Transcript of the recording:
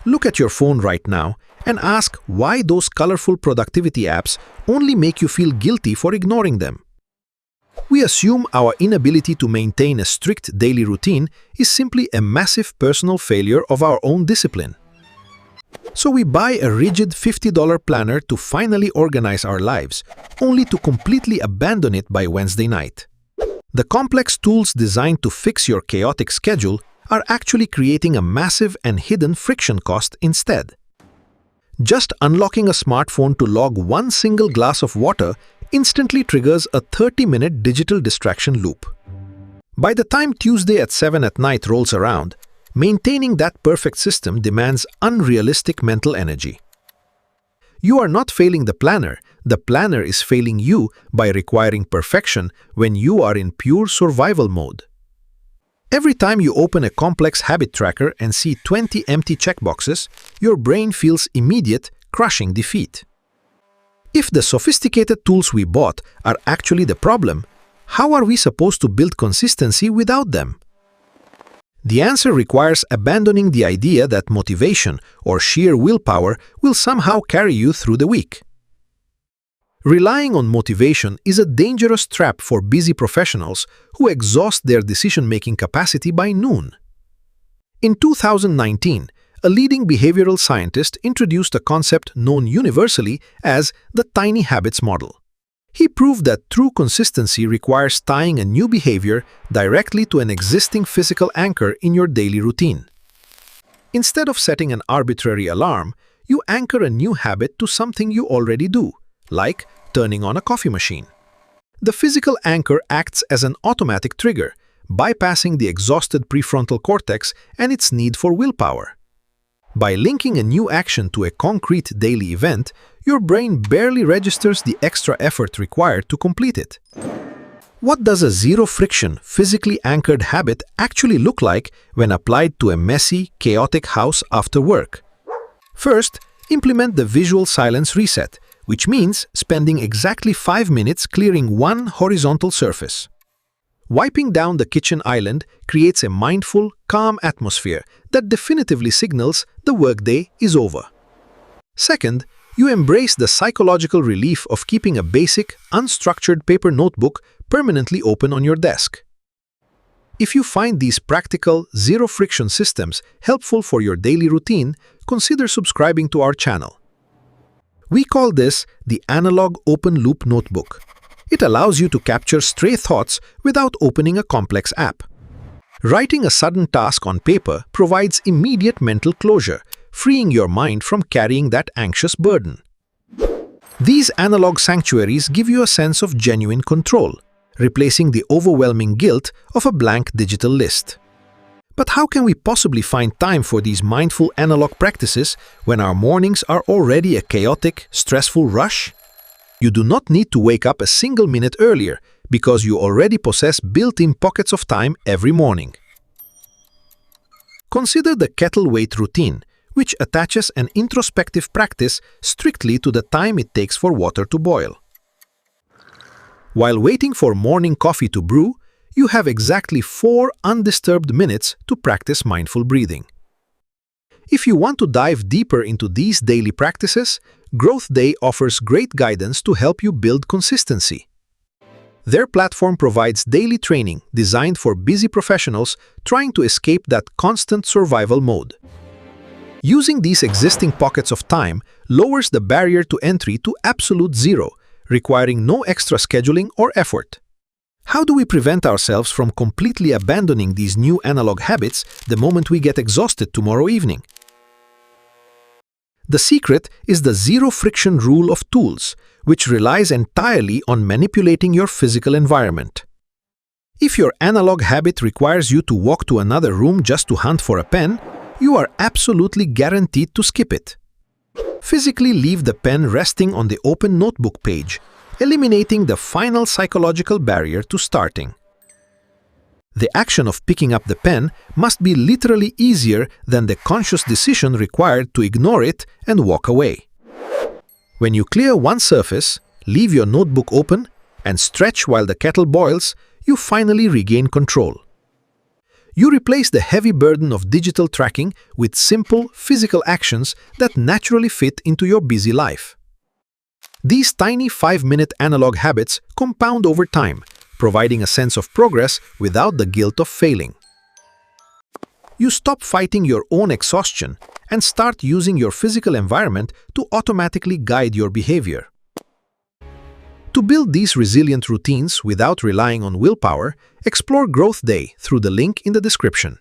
Look at your phone right now and ask why those colorful productivity apps only make you feel guilty for ignoring them. We assume our inability to maintain a strict daily routine is simply a massive personal failure of our own discipline. So we buy a rigid $50 planner to finally organize our lives, only to completely abandon it by Wednesday night. The complex tools designed to fix your chaotic schedule are actually creating a massive and hidden friction cost instead. Just unlocking a smartphone to log one single glass of water instantly triggers a 30-minute digital distraction loop. By the time Tuesday at 7 at night rolls around, maintaining that perfect system demands unrealistic mental energy. You are not failing the planner is failing you by requiring perfection when you are in pure survival mode. Every time you open a complex habit tracker and see 20 empty checkboxes, your brain feels immediate, crushing defeat. If the sophisticated tools we bought are actually the problem, how are we supposed to build consistency without them? The answer requires abandoning the idea that motivation or sheer willpower will somehow carry you through the week. Relying on motivation is a dangerous trap for busy professionals who exhaust their decision-making capacity by noon. In 2019, a leading behavioral scientist introduced a concept known universally as the tiny habits model. He proved that true consistency requires tying a new behavior directly to an existing physical anchor in your daily routine. Instead of setting an arbitrary alarm, you anchor a new habit to something you already do, like turning on a coffee machine. The physical anchor acts as an automatic trigger, bypassing the exhausted prefrontal cortex and its need for willpower. By linking a new action to a concrete daily event, your brain barely registers the extra effort required to complete it. What does a zero-friction, physically anchored habit actually look like when applied to a messy, chaotic house after work? First, implement the visual silence reset, which means spending exactly 5 minutes clearing one horizontal surface. Wiping down the kitchen island creates a mindful, calm atmosphere that definitively signals the workday is over. Second, you embrace the psychological relief of keeping a basic, unstructured paper notebook permanently open on your desk. If you find these practical, zero-friction systems helpful for your daily routine, consider subscribing to our channel. We call this the Analog Open Loop Notebook. It allows you to capture stray thoughts without opening a complex app. Writing a sudden task on paper provides immediate mental closure, freeing your mind from carrying that anxious burden. These analog sanctuaries give you a sense of genuine control, replacing the overwhelming guilt of a blank digital list. But how can we possibly find time for these mindful analog practices when our mornings are already a chaotic, stressful rush? You do not need to wake up a single minute earlier because you already possess built-in pockets of time every morning. Consider the kettle wait routine, which attaches an introspective practice strictly to the time it takes for water to boil. While waiting for morning coffee to brew, you have exactly 4 undisturbed minutes to practice mindful breathing. If you want to dive deeper into these daily practices, GrowthDay offers great guidance to help you build consistency. Their platform provides daily training designed for busy professionals trying to escape that constant survival mode. Using these existing pockets of time lowers the barrier to entry to absolute zero, requiring no extra scheduling or effort. How do we prevent ourselves from completely abandoning these new analog habits the moment we get exhausted tomorrow evening? The secret is the zero-friction rule of tools, which relies entirely on manipulating your physical environment. If your analog habit requires you to walk to another room just to hunt for a pen, you are absolutely guaranteed to skip it. Physically leave the pen resting on the open notebook page, eliminating the final psychological barrier to starting. The action of picking up the pen must be literally easier than the conscious decision required to ignore it and walk away. When you clear one surface, leave your notebook open, and stretch while the kettle boils, you finally regain control. You replace the heavy burden of digital tracking with simple, physical actions that naturally fit into your busy life. These tiny 5-minute analog habits compound over time, providing a sense of progress without the guilt of failing. You stop fighting your own exhaustion and start using your physical environment to automatically guide your behavior. To build these resilient routines without relying on willpower, explore GrowthDay through the link in the description.